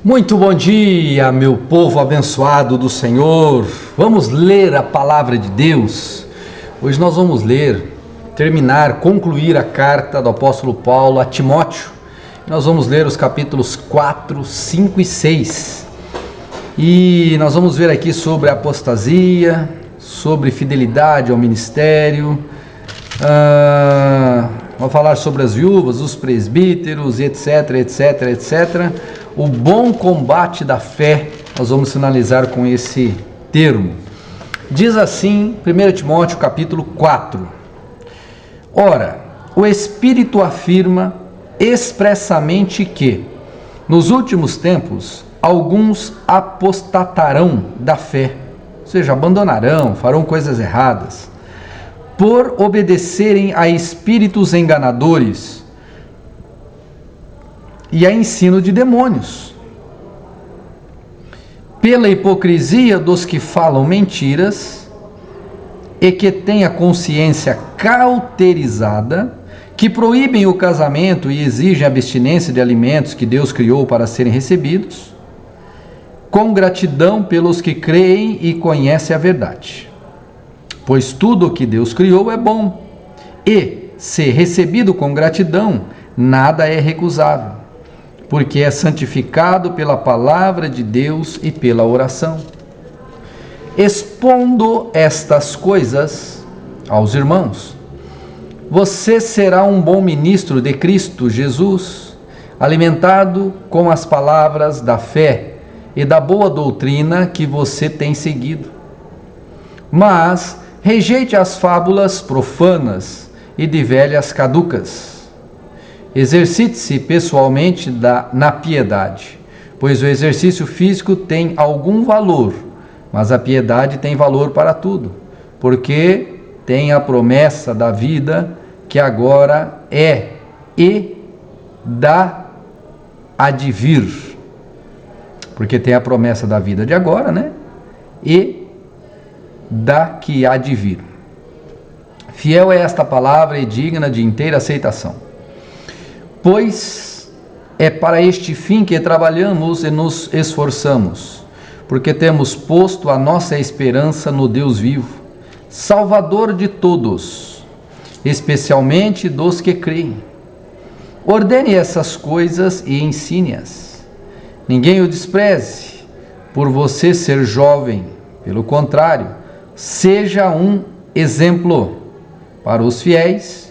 Muito bom dia, meu povo abençoado do Senhor. Vamos ler a palavra de Deus. Hoje nós vamos concluir a carta do apóstolo Paulo a Timóteo. Nós vamos ler os capítulos 4, 5 e 6. E nós vamos ver aqui sobre a apostasia, sobre fidelidade ao ministério. Vamos falar sobre as viúvas, os presbíteros, etc, etc, etc. O bom combate da fé, nós vamos finalizar com esse termo. Diz assim, 1 Timóteo capítulo 4. Ora, o Espírito afirma expressamente que, nos últimos tempos, alguns apostatarão da fé, ou seja, abandonarão, farão coisas erradas, por obedecerem a espíritos enganadores e a ensino de demônios, pela hipocrisia dos que falam mentiras e que têm a consciência cauterizada, que proíbem o casamento e exigem a abstinência de alimentos que Deus criou para serem recebidos, com gratidão pelos que creem e conhecem a verdade. Pois tudo o que Deus criou é bom, e, se recebido com gratidão, nada é recusável, porque é santificado pela palavra de Deus e pela oração. Expondo estas coisas aos irmãos, você será um bom ministro de Cristo Jesus, alimentado com as palavras da fé e da boa doutrina que você tem seguido. Mas rejeite as fábulas profanas e de velhas caducas. Exercite-se pessoalmente na piedade, pois o exercício físico tem algum valor, mas a piedade tem valor para tudo, porque tem a promessa da vida que agora é e da há de vir. Porque tem a promessa da vida de agora, né? E da que há de vir. Fiel é esta palavra e digna de inteira aceitação. Pois é para este fim que trabalhamos e nos esforçamos, porque temos posto a nossa esperança no Deus vivo, Salvador de todos, especialmente dos que creem. Ordene essas coisas e ensine-as. Ninguém o despreze por você ser jovem, pelo contrário, seja um exemplo para os fiéis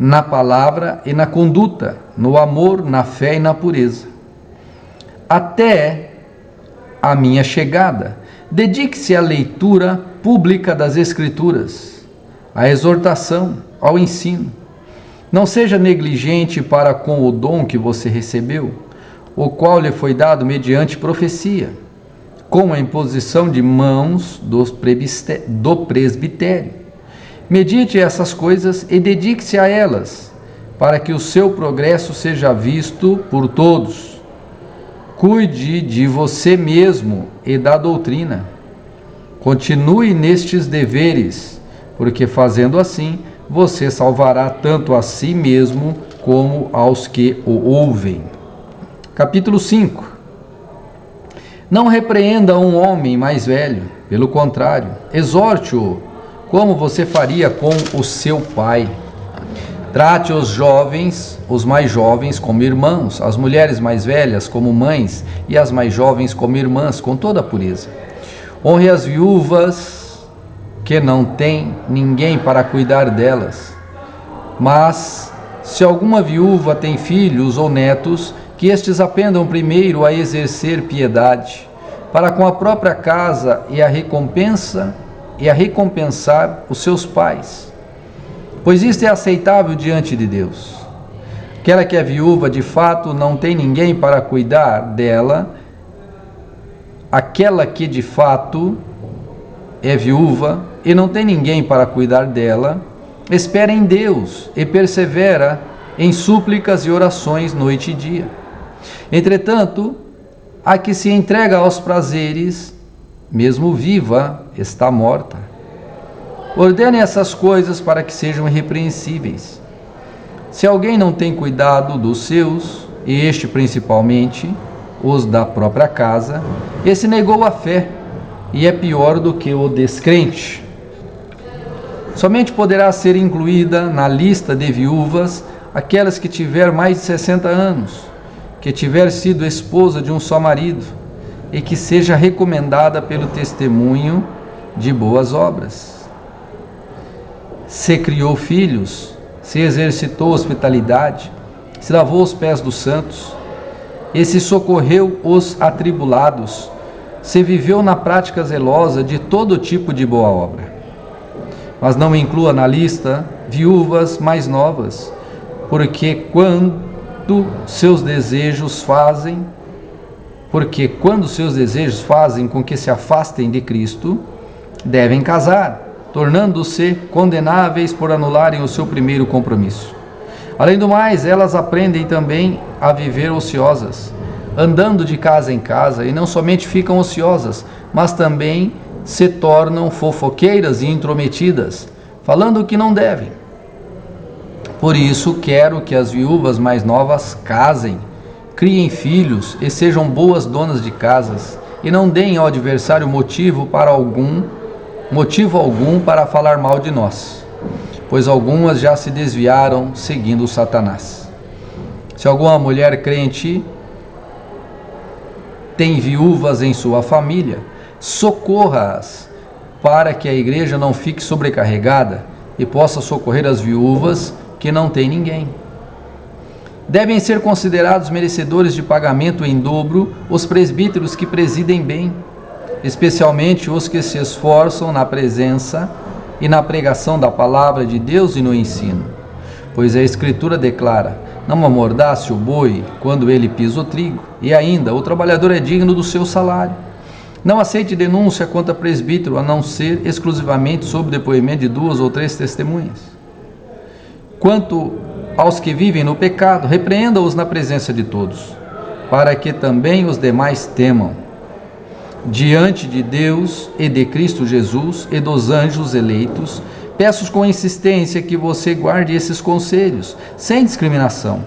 na palavra e na conduta, no amor, na fé e na pureza. Até a minha chegada, dedique-se à leitura pública das Escrituras, à exortação, ao ensino. Não seja negligente para com o dom que você recebeu, o qual lhe foi dado mediante profecia, com a imposição de mãos do presbitério. Medite essas coisas e dedique-se a elas, para que o seu progresso seja visto por todos. Cuide de você mesmo e da doutrina. Continue nestes deveres, porque fazendo assim, você salvará tanto a si mesmo como aos que o ouvem. Capítulo 5. Não repreenda um homem mais velho, pelo contrário, exorte-o, como você faria com o seu pai. Trate os jovens, os mais jovens, como irmãos, as mulheres mais velhas como mães e as mais jovens como irmãs, com toda a pureza. Honre as viúvas que não têm ninguém para cuidar delas. Mas, se alguma viúva tem filhos ou netos, que estes aprendam primeiro a exercer piedade, para com a própria casa e a recompensar os seus pais, pois isto é aceitável diante de Deus. Aquela que é viúva de fato não tem ninguém para cuidar dela, aquela que de fato é viúva e não tem ninguém para cuidar dela, espera em Deus e persevera em súplicas e orações noite e dia. Entretanto, a que se entrega aos prazeres, mesmo viva, está morta. Ordene essas coisas para que sejam irrepreensíveis. Se alguém não tem cuidado dos seus, e este principalmente, os da própria casa, esse negou a fé e é pior do que o descrente. Somente poderá ser incluída na lista de viúvas aquelas que tiver mais de 60 anos, que tiver sido esposa de um só marido e que seja recomendada pelo testemunho de boas obras. Se criou filhos, se exercitou hospitalidade, se lavou os pés dos santos, e se socorreu os atribulados, se viveu na prática zelosa de todo tipo de boa obra. Mas não inclua na lista viúvas mais novas, porque quando seus desejos fazem com que se afastem de Cristo, devem casar, tornando-se condenáveis por anularem o seu primeiro compromisso. Além do mais, elas aprendem também a viver ociosas, andando de casa em casa, e não somente ficam ociosas, mas também se tornam fofoqueiras e intrometidas, falando o que não devem. Por isso, quero que as viúvas mais novas casem, criem filhos e sejam boas donas de casas, e não deem ao adversário motivo algum para falar mal de nós, pois algumas já se desviaram seguindo Satanás. Se alguma mulher crente tem viúvas em sua família, socorra-as, para que a igreja não fique sobrecarregada e possa socorrer as viúvas que não têm ninguém. Devem ser considerados merecedores de pagamento em dobro os presbíteros que presidem bem, especialmente os que se esforçam na presença e na pregação da palavra de Deus e no ensino. Pois a Escritura declara: não amordace o boi quando ele pisa o trigo, e ainda, o trabalhador é digno do seu salário. Não aceite denúncia contra presbítero, a não ser exclusivamente sob depoimento de 2 ou 3 testemunhas. Quanto aos que vivem no pecado, repreenda-os na presença de todos, para que também os demais temam, diante de Deus e de Cristo Jesus e dos anjos eleitos. Peço com insistência que você guarde esses conselhos, sem discriminação,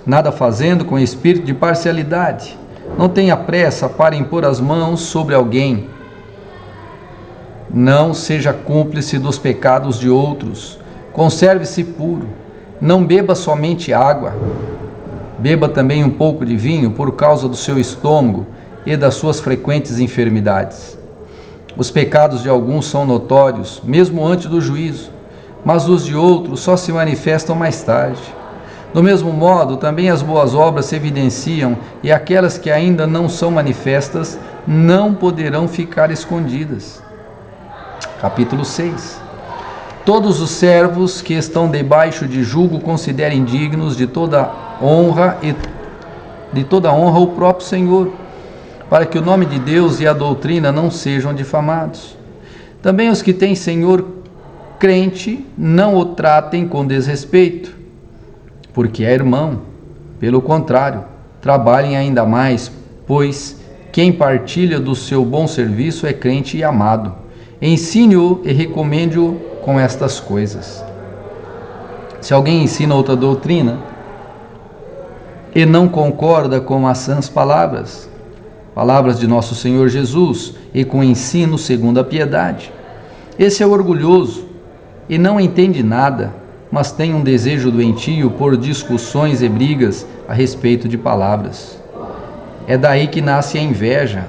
nada fazendo com espírito de parcialidade. Não tenha pressa para impor as mãos sobre alguém. Não seja cúmplice dos pecados de outros. Conserve-se puro. Não beba somente água. Beba também um pouco de vinho por causa do seu estômago e das suas frequentes enfermidades. Os pecados de alguns são notórios, mesmo antes do juízo, mas os de outros só se manifestam mais tarde. Do mesmo modo, também as boas obras se evidenciam, e aquelas que ainda não são manifestas não poderão ficar escondidas. Capítulo 6. Todos os servos que estão debaixo de jugo considerem dignos de toda honra o próprio Senhor, para que o nome de Deus e a doutrina não sejam difamados. Também os que têm Senhor crente não o tratem com desrespeito, porque é irmão. Pelo contrário, trabalhem ainda mais, pois quem partilha do seu bom serviço é crente e amado. Ensine-o e recomende-o com estas coisas. Se alguém ensina outra doutrina e não concorda com as sãs palavras de nosso Senhor Jesus, e com o ensino segundo a piedade, esse é orgulhoso e não entende nada, mas tem um desejo doentio por discussões e brigas a respeito de palavras. É daí que nasce a inveja,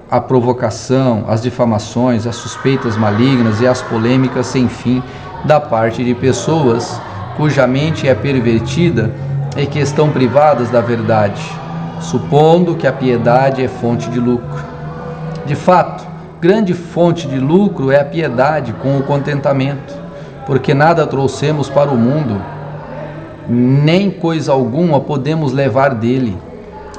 a provocação, as difamações, as suspeitas malignas e as polêmicas sem fim da parte de pessoas cuja mente é pervertida e que estão privadas da verdade, supondo que a piedade é fonte de lucro. De fato, grande fonte de lucro é a piedade com o contentamento, porque nada trouxemos para o mundo, nem coisa alguma podemos levar dele.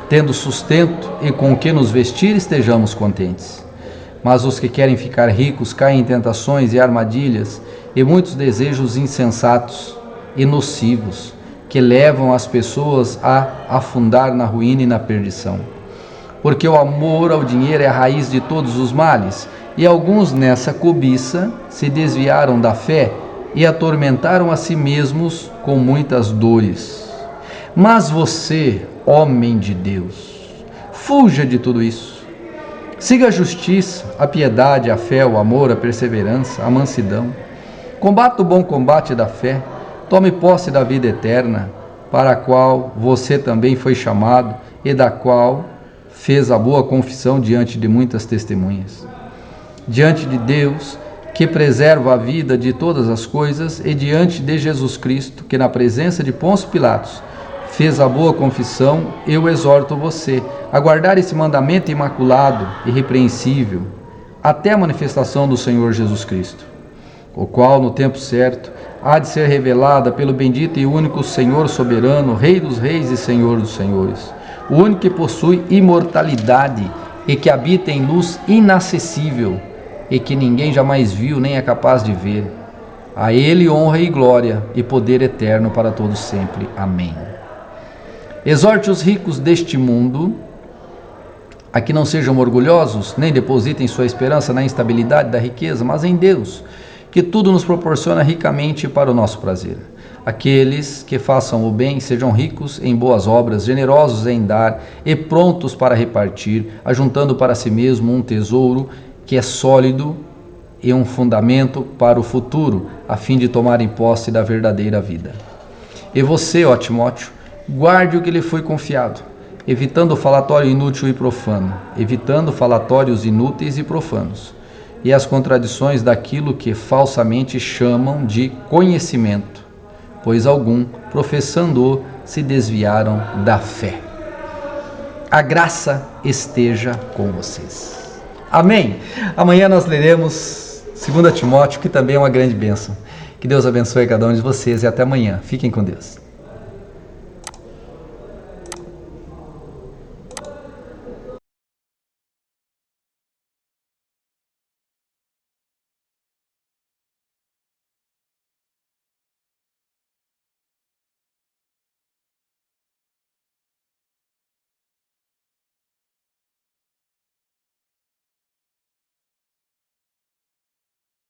Tendo sustento e com que nos vestir, estejamos contentes. Mas os que querem ficar ricos caem em tentações e armadilhas e muitos desejos insensatos e nocivos, que levam as pessoas a afundar na ruína e na perdição. Porque o amor ao dinheiro é a raiz de todos os males, e alguns nessa cobiça se desviaram da fé e atormentaram a si mesmos com muitas dores. Mas você, homem de Deus, Fuja de tudo isso. Siga a justiça, a piedade, a fé, o amor, a perseverança, a mansidão. Combata o bom combate da fé. Tome posse da vida eterna, para a qual você também foi chamado e da qual fez a boa confissão diante de muitas testemunhas. Diante de Deus, que preserva a vida de todas as coisas, e diante de Jesus Cristo, que na presença de Pôncio Pilatos fez a boa confissão, eu exorto você a guardar esse mandamento imaculado, irrepreensível, até a manifestação do Senhor Jesus Cristo, o qual, no tempo certo, há de ser revelada pelo bendito e único Senhor soberano, Rei dos reis e Senhor dos senhores, o único que possui imortalidade e que habita em luz inacessível e que ninguém jamais viu nem é capaz de ver. A Ele honra e glória e poder eterno para todos sempre. Amém. Exorte os ricos deste mundo a que não sejam orgulhosos, nem depositem sua esperança na instabilidade da riqueza, mas em Deus, que tudo nos proporciona ricamente para o nosso prazer. Aqueles que façam o bem sejam ricos em boas obras, generosos em dar e prontos para repartir, ajuntando para si mesmo um tesouro que é sólido e um fundamento para o futuro, a fim de tomarem posse da verdadeira vida. E você, ó Timóteo, guarde o que lhe foi confiado, evitando o falatório inútil e profano, evitando falatórios inúteis e profanos, e as contradições daquilo que falsamente chamam de conhecimento, pois algum, professando-o, se desviaram da fé. A graça esteja com vocês. Amém? Amanhã nós leremos 2 Timóteo, que também é uma grande bênção. Que Deus abençoe cada um de vocês e até amanhã. Fiquem com Deus.